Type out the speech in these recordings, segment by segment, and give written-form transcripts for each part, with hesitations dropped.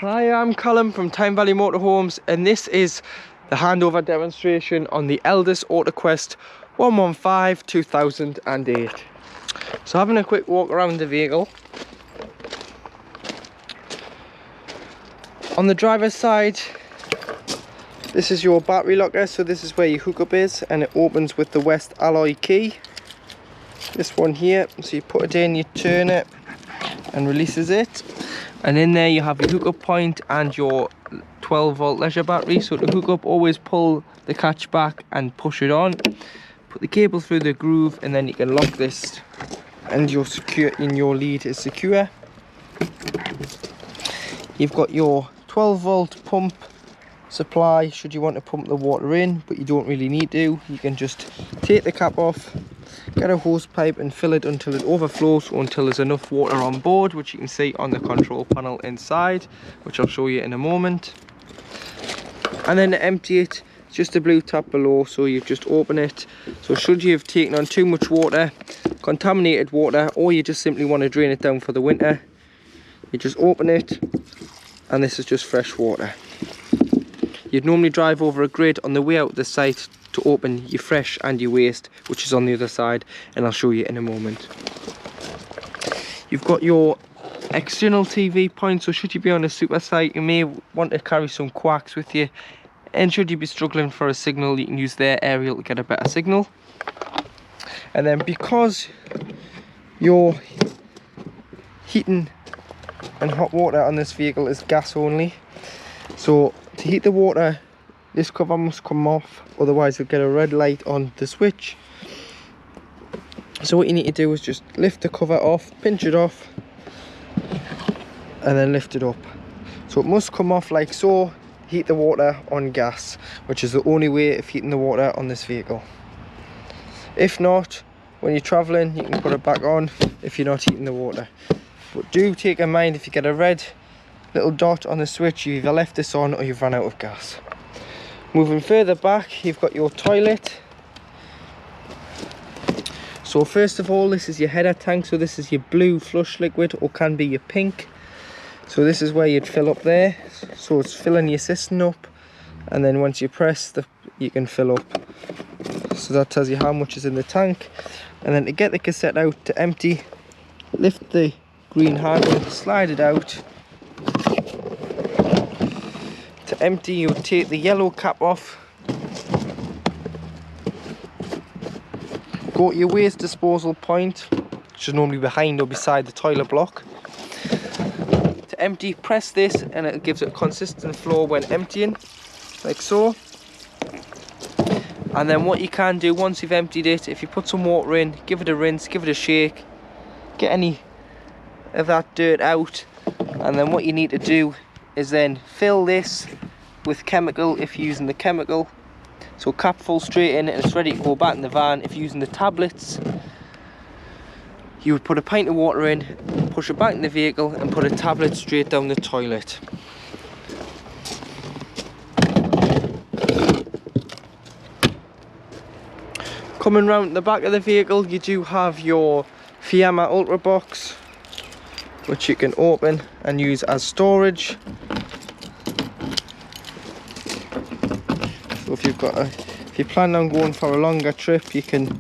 Hi, I'm Callum from Tyne Valley Motorhomes, and this is the handover demonstration on the Elddis Autoquest 115 2008. So having a quick walk around the vehicle. On the driver's side, this is your battery locker, so this is where your hookup is, and it opens with the West alloy key. This one here, so you put it in, you turn it and releases it. And in there you have your hookup point and your 12-volt leisure battery. So to hook up, always pull the catch back and push it on. Put the cable through the groove, and then you can lock this, and your lead is secure. You've got your 12-volt pump supply should you want to pump the water in, but you don't really need to. You can just take the cap off, get a hose pipe and fill it until it overflows, or until there's enough water on board, which you can see on the control panel inside, which I'll show you in a moment. And then to empty it, it's just a blue tap below, so you just open it. So should you have taken on too much water, contaminated water, or you just simply want to drain it down for the winter, you just open it, and this is just fresh water. You'd normally drive over a grid on the way out the site to open your fresh and your waste, which is on the other side, and I'll show you in a moment. You've got your external TV point, so should you be on a super site, you may want to carry some quacks with you, and should you be struggling for a signal, you can use their aerial to get a better signal. And then because your heating and hot water on this vehicle is gas only, so to heat the water, this cover must come off, otherwise you'll get a red light on the switch. So what you need to do is just lift the cover off, pinch it off, and then lift it up. So it must come off like so. Heat the water on gas, which is the only way of heating the water on this vehicle. If not, when you're traveling, you can put it back on if you're not heating the water. But do take in mind, if you get a red little dot on the switch, you've either left this on or you've run out of gas. Moving further back, you've got your toilet. So first of all, this is your header tank. So this is your blue flush liquid, or can be your pink. So this is where you'd fill up there. So it's filling your cistern up, and then once you press, you can fill up. So that tells you how much is in the tank. And then to get the cassette out to empty, lift the green handle, slide it out. To empty, you would take the yellow cap off, go to your waste disposal point, which is normally behind or beside the toilet block. To empty, press this, and it gives it a consistent flow when emptying, like so. And then what you can do once you've emptied it, if you put some water in, give it a rinse, give it a shake, get any of that dirt out. And then what you need to do is then fill this with chemical if you're using the chemical. So cap full straight in, and it's ready to go back in the van. If you're using the tablets, you would put a pint of water in, push it back in the vehicle, and put a tablet straight down the toilet. Coming round the back of the vehicle, you do have your Fiamma Ultra box, which you can open and use as storage. So if you plan on going for a longer trip, you can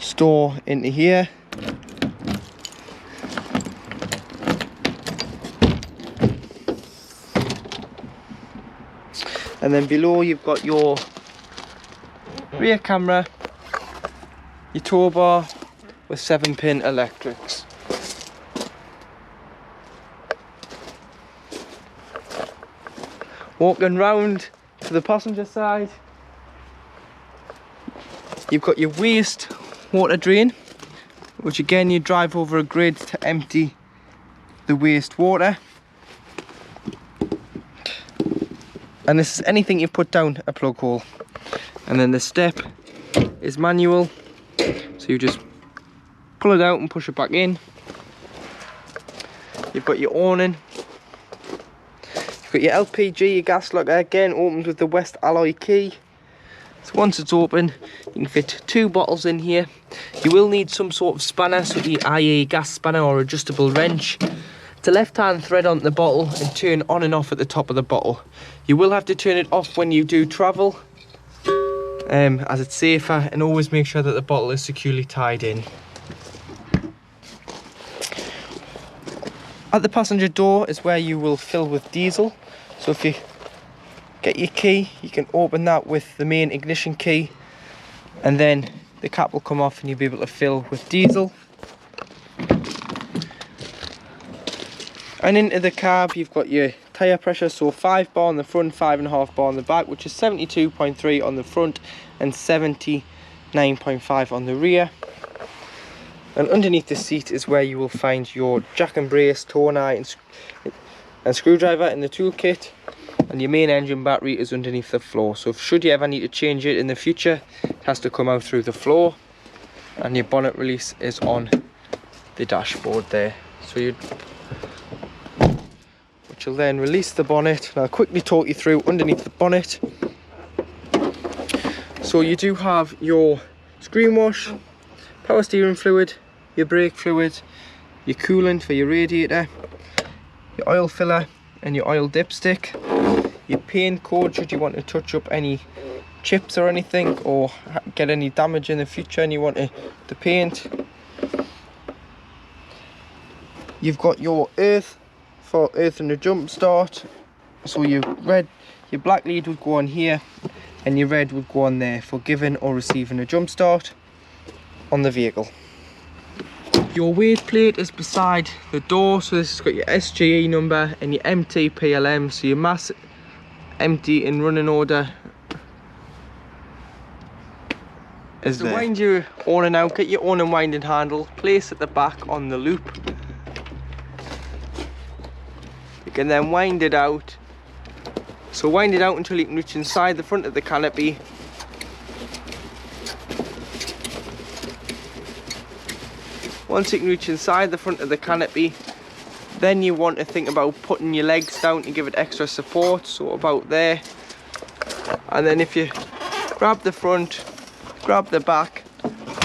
store into here. And then below you've got your rear camera, your tow bar with 7-pin electrics. Walking round to the passenger side, you've got your waste water drain, which again you drive over a grid to empty the waste water. And this is anything you put down a plug hole. And then the step is manual, so you just pull it out and push it back in. You've got your awning. You've got your LPG, your gas locker, again opened with the West alloy key. So once it's open, you can fit 2 bottles in here. You will need some sort of spanner, so i.e. gas spanner or adjustable wrench. It's a left-hand thread on the bottle and turn on and off at the top of the bottle. You will have to turn it off when you do travel, as it's safer, and always make sure that the bottle is securely tied in. At the passenger door is where you will fill with diesel. So if you get your key, you can open that with the main ignition key, and then the cap will come off and you'll be able to fill with diesel. And into the cab you've got your tyre pressure, so 5 bar on the front, 5.5 bar on the back, which is 72.3 on the front and 79.5 on the rear. And underneath the seat is where you will find your jack and brace, tow eye and screwdriver in the toolkit. And your main engine battery is underneath the floor, so should you ever need to change it in the future, it has to come out through the floor. And your bonnet release is on the dashboard there, so which will then release the bonnet. And I'll quickly talk you through underneath the bonnet. So you do have your screen wash, power steering fluid, your brake fluid, your coolant for your radiator, your oil filler and your oil dipstick, your paint code should you want to touch up any chips or anything, or get any damage in the future and you want to paint. You've got your earth for earth and the jump start, so your black lead would go on here and your red would go on there for giving or receiving a jump start on the vehicle. Your weight plate is beside the door, so this has got your SGE number and your MT PLM, so your mass, empty and running order is there. To wind your awning out, get your awning winding handle, place at the back on the loop. You can then wind it out. So wind it out until you can reach inside the front of the canopy. Once you can reach inside the front of the canopy, then you want to think about putting your legs down to give it extra support, so about there. And then if you grab the front, grab the back,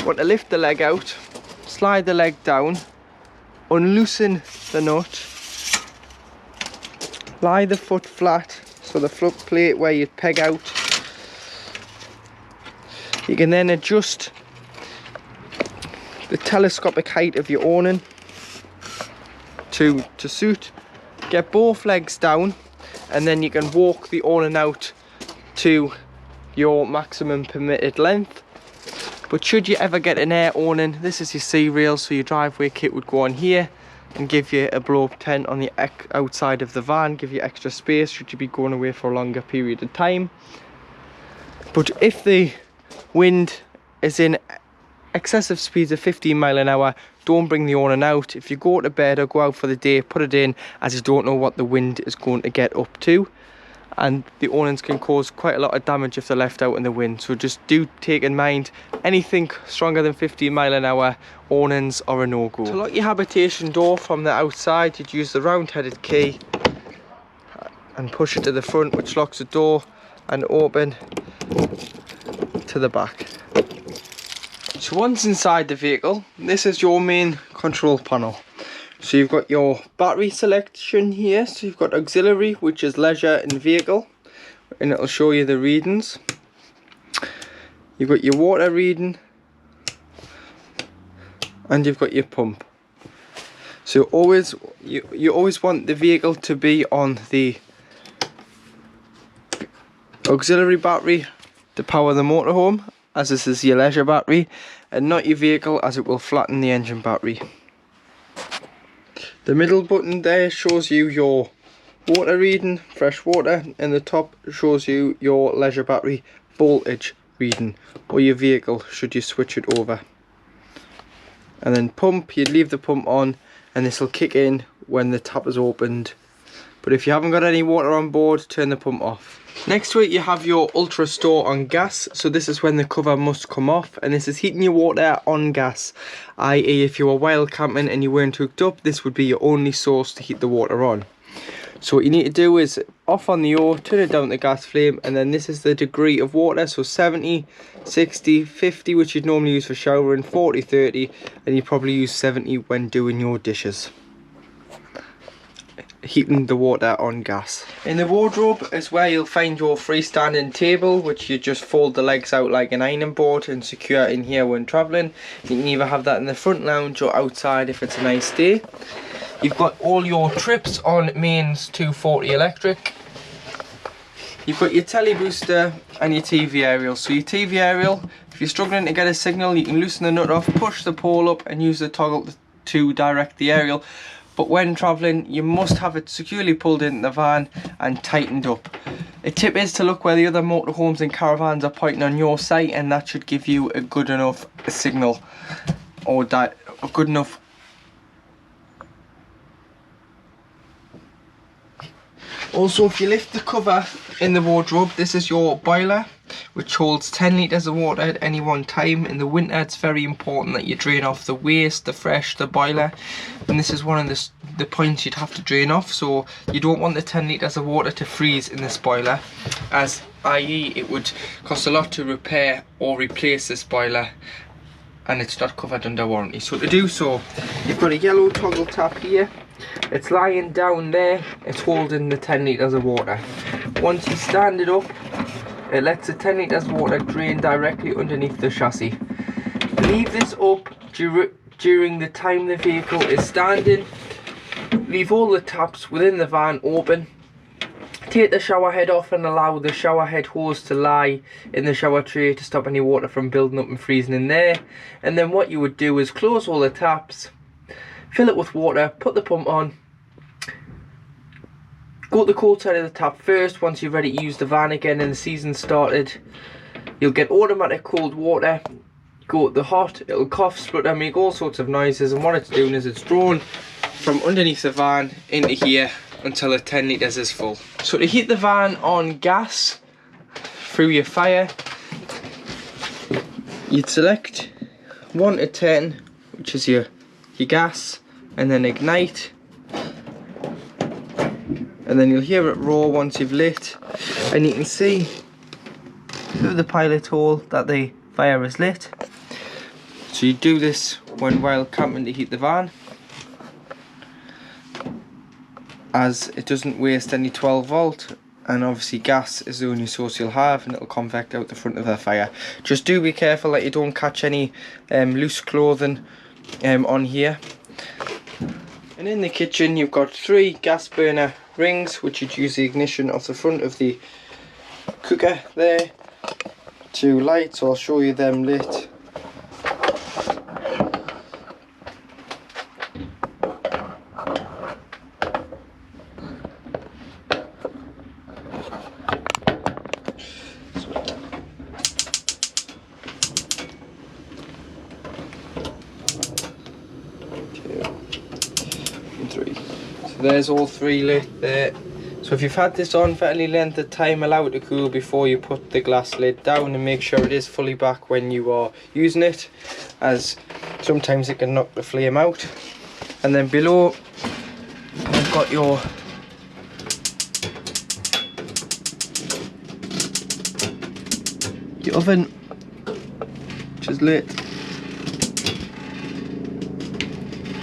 want to lift the leg out, slide the leg down, unloosen the nut, lie the foot flat, so the foot plate where you peg out. You can then adjust the telescopic height of your awning to suit. Get both legs down and then you can walk the awning out to your maximum permitted length. But should you ever get an air awning, this is your C rail, so your driveway kit would go on here and give you a blow up tent on the outside of the van, give you extra space should you be going away for a longer period of time. But if the wind is in excessive speeds of 15 miles an hour, don't bring the awning out. If you go to bed or go out for the day, put it in, as you don't know what the wind is going to get up to, and the awnings can cause quite a lot of damage if they're left out in the wind. So just do take in mind, anything stronger than 15 miles an hour, awnings are a no-go. To lock your habitation door from the outside, you'd use the round-headed key and push it to the front, which locks the door, and open to the back. So once inside the vehicle, this is your main control panel. So you've got your battery selection here, so you've got auxiliary, which is leisure and vehicle, and it'll show you the readings. You've got your water reading, and you've got your pump. So you always want the vehicle to be on the auxiliary battery to power the motorhome, as this is your leisure battery, and not your vehicle, as it will flatten the engine battery. The middle button there shows you your water reading, fresh water, and the top shows you your leisure battery voltage reading, or your vehicle should you switch it over. And then pump, you'd leave the pump on and this will kick in when the tap is opened. But if you haven't got any water on board, turn the pump off. Next to it you have your ultra store on gas, so this is when the cover must come off, and this is heating your water on gas, i.e. if you were wild camping and you weren't hooked up, this would be your only source to heat the water on. So what you need to do is off on the O, turn it down to the gas flame, and then this is the degree of water. So 70, 60, 50, which you'd normally use for showering, 40, 30, and you probably use 70 when doing your dishes. Heating the water on gas. In the wardrobe is where you'll find your freestanding table, which you just fold the legs out like an ironing board and secure in here when travelling. You can either have that in the front lounge or outside if it's a nice day. You've got all your trips on mains 240 electric. You've got your telly booster and your TV aerial. So your TV aerial, if you're struggling to get a signal, you can loosen the nut off, push the pole up and use the toggle to direct the aerial. But when travelling, you must have it securely pulled into the van and tightened up. A tip is to look where the other motorhomes and caravans are pointing on your site, and that should give you a good enough signal, or a good enough. Also, if you lift the cover in the wardrobe, this is your boiler, which holds 10 litres of water at any one time. In the winter, it's very important that you drain off the waste, the fresh, the boiler, and this is one of the points you'd have to drain off. So you don't want the 10 litres of water to freeze in this boiler, as i.e. it would cost a lot to repair or replace this boiler, and it's not covered under warranty. So to do so, you've got a yellow toggle tap here. It's lying down there, it's holding the 10 litres of water. Once you stand it up, it lets the 10 litres of water drain directly underneath the chassis. Leave this up during the time the vehicle is standing. Leave all the taps within the van open. Take the shower head off and allow the shower head hose to lie in the shower tray to stop any water from building up and freezing in there. And then what you would do is close all the taps, fill it with water, put the pump on, go to the cold side of the tap first. Once you're ready to use the van again and the season's started, you'll get automatic cold water. Go to the hot, it'll cough, splutter, make all sorts of noises, and what it's doing is it's drawn from underneath the van into here until the 10 litres is full. So to heat the van on gas through your fire, you'd select 1 to 10, which is your gas, and then ignite, and then you'll hear it roar once you've lit, and you can see through the pilot hole that the fire is lit. So you do this while camping to heat the van, as it doesn't waste any 12 volt, and obviously gas is the only source you'll have, and it'll convect out the front of the fire. Just do be careful that you don't catch any loose clothing on here. And in the kitchen you've got 3 gas burner rings, which you'd use the ignition off the front of the cooker there to light, so I'll show you them lit. There's all 3 lit there. So if you've had this on for any length of time, allow it to cool before you put the glass lid down, and make sure it is fully back when you are using it, as sometimes it can knock the flame out. And then below you've got your oven, which is lit,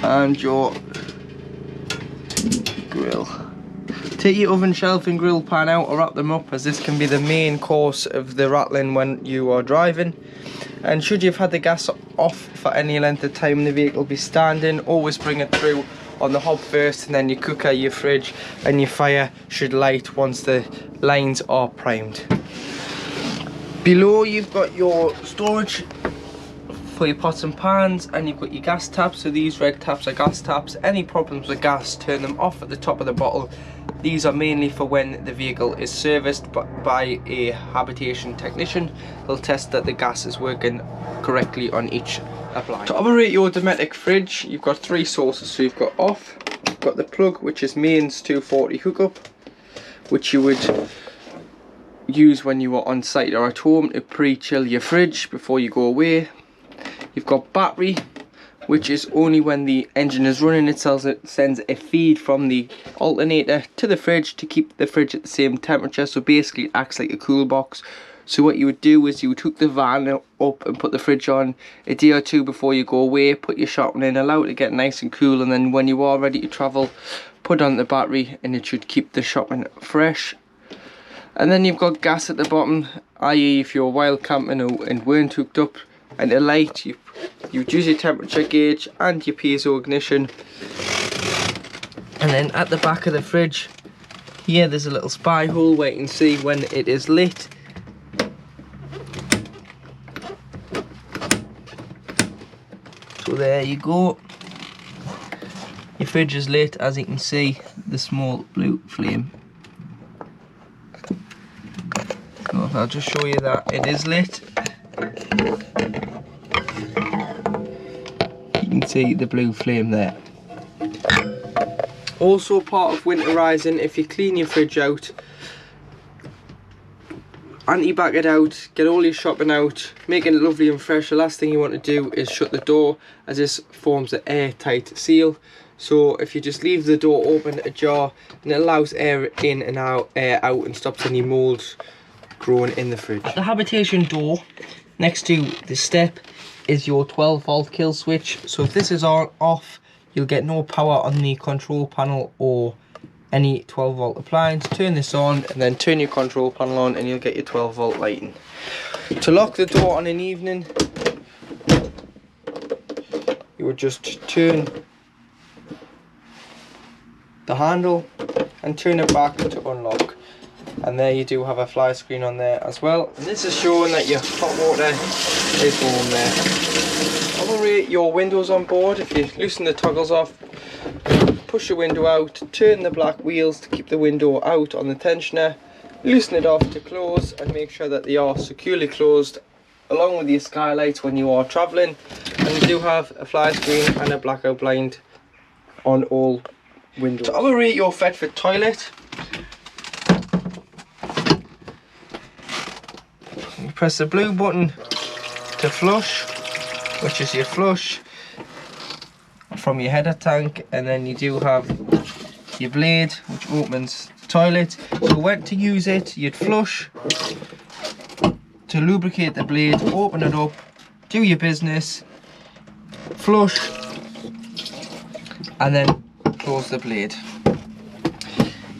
and your grill. Take your oven shelf and grill pan out or wrap them up, as this can be the main cause of the rattling when you are driving. And should you've had the gas off for any length of time, the vehicle will be standing, always bring it through on the hob first, and then your cooker, your fridge and your fire should light once the lines are primed. Below you've got your storage for your pots and pans, and you've got your gas taps. So these red taps are gas taps. Any problems with gas, turn them off at the top of the bottle. These are mainly for when the vehicle is serviced by a habitation technician. They'll test that the gas is working correctly on each appliance. To operate your Dometic fridge, you've got 3 sources. So you've got off, you've got the plug, which is mains 240 hookup, which you would use when you are on site or at home to pre-chill your fridge before you go away. You've got battery, which is only when the engine is running. It sends a feed from the alternator to the fridge to keep the fridge at the same temperature. So basically it acts like a cool box. So what you would do is you would hook the van up and put the fridge on a day or two before you go away, put your shopping in, allow it to get nice and cool, and then when you are ready to travel, put on the battery and it should keep the shopping fresh. And then you've got gas at the bottom, i.e. if you're wild camping and weren't hooked up, and a light, you use your temperature gauge and your piezo ignition. And then at the back of the fridge here, there's a little spy hole where you can see when it is lit. So there you go, your fridge is lit, as you can see, the small blue flame. So I'll just show you that it is lit. You can see the blue flame there. Also part of winterizing, if you clean your fridge out, anti-bac it out, get all your shopping out, making it lovely and fresh, the last thing you want to do is shut the door, as this forms an airtight seal. So if you just leave the door open ajar, and it allows air in and out, air out, and stops any mould growing in the fridge. At the habitation door, next to the step, is your 12 volt kill switch. So if this is on off, you'll get no power on the control panel or any 12 volt appliance. Turn this on and then turn your control panel on and you'll get your 12 volt lighting. To lock the door on an evening, you would just turn the handle and turn it back to unlock, and there you do have a fly screen on there as well. And this is showing that your hot water is warm there. I'll rate your windows on board. If you loosen the toggles off, push your window out, turn the black wheels to keep the window out on the tensioner, loosen it off to close, and make sure that they are securely closed, along with your skylights when you are travelling. And you do have a fly screen and a blackout blind on all windows. So I will rate your Thetford toilet. You press the blue button to flush, which is your flush from your header tank, and then you do have your blade which opens the toilet. So when to use it, you'd flush to lubricate the blade, open it up, do your business, flush, and then close the blade.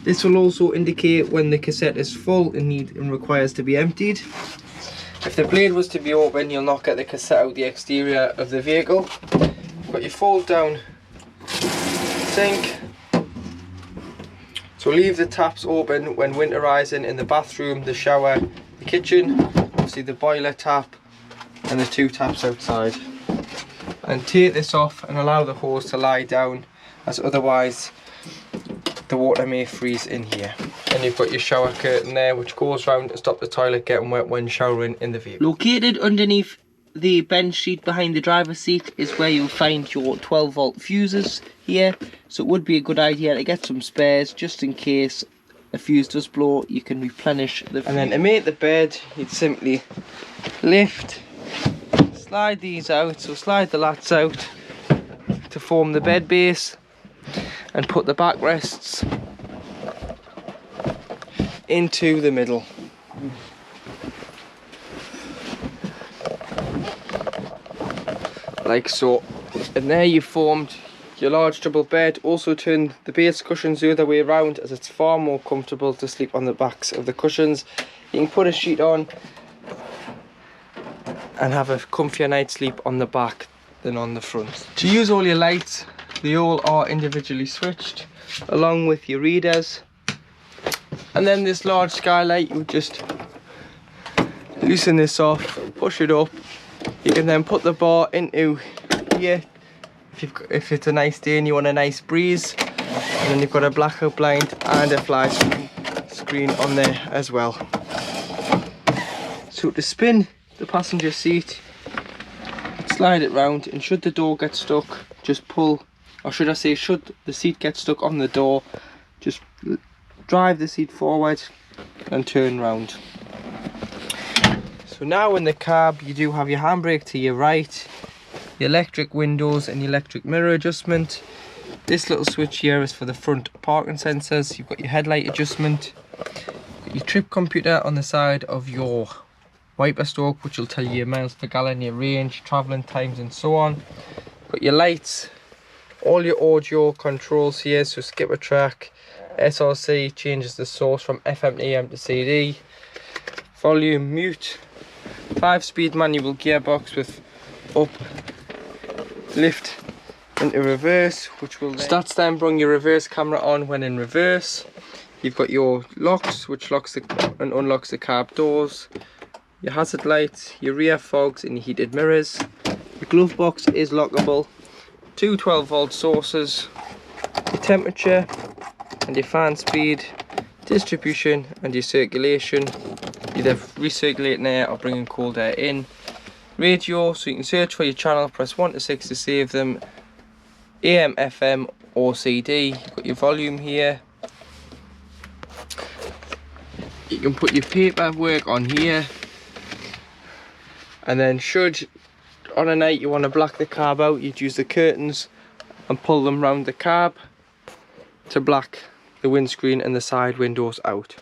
This will also indicate when the cassette is full and requires to be emptied. If the blade was to be open, you'll not get the cassette out the exterior of the vehicle. Got your fold down sink. So leave the taps open when winterizing in the bathroom, the shower, the kitchen, obviously the boiler tap and the two taps outside. And take this off and allow the hose to lie down, as otherwise the water may freeze in here. And you've got your shower curtain there which goes round to stop the toilet getting wet when showering in the vehicle. Located underneath the bench seat behind the driver's seat is where you'll find your 12 volt fuses here. So it would be a good idea to get some spares just in case a fuse does blow. You can replenish the fuse. And then to make the bed, you'd simply lift, slide these out, so slide the lats out to form the bed base, and put the backrests into the middle. Like so. And there you've formed your large double bed. Also turn the base cushions the other way around, as it's far more comfortable to sleep on the backs of the cushions. You can put a sheet on and have a comfier night's sleep on the back than on the front. To use all your lights, they all are individually switched along with your readers. And then this large skylight, you just loosen this off, push it up. You can then put the bar into here if it's a nice day and you want a nice breeze. And then you've got a blackout blind and a fly screen on there as well. So to spin the passenger seat, slide it round, and should the door get stuck, just pull, or should I say should the seat get stuck on the door, just drive the seat forward and turn round. So now in the cab you do have your handbrake to your right, your electric windows and your electric mirror adjustment. This little switch here is for the front parking sensors. You've got your headlight adjustment, your trip computer on the side of your wiper stroke, which will tell you your miles per gallon, your range, travelling times and so on. Got your lights, all your audio controls here, so skip a track, SRC changes the source from FM to AM to CD, volume, mute, 5-speed manual gearbox with up, lift into reverse, which will start stand bring your reverse camera on when in reverse. You've got your locks, which locks and unlocks the cab doors, your hazard lights, your rear fogs and your heated mirrors. Your glove box is lockable, two 12-volt sources, your temperature and your fan speed, distribution and your circulation, either recirculating air or bringing cold air in. Radio, so you can search for your channel, press 1 to 6 to save them, AM, FM or CD. You've got your volume here. You can put your paperwork on here, and then should on a night you want to black the cab out, you'd use the curtains and pull them round the cab to black the windscreen and the side windows out.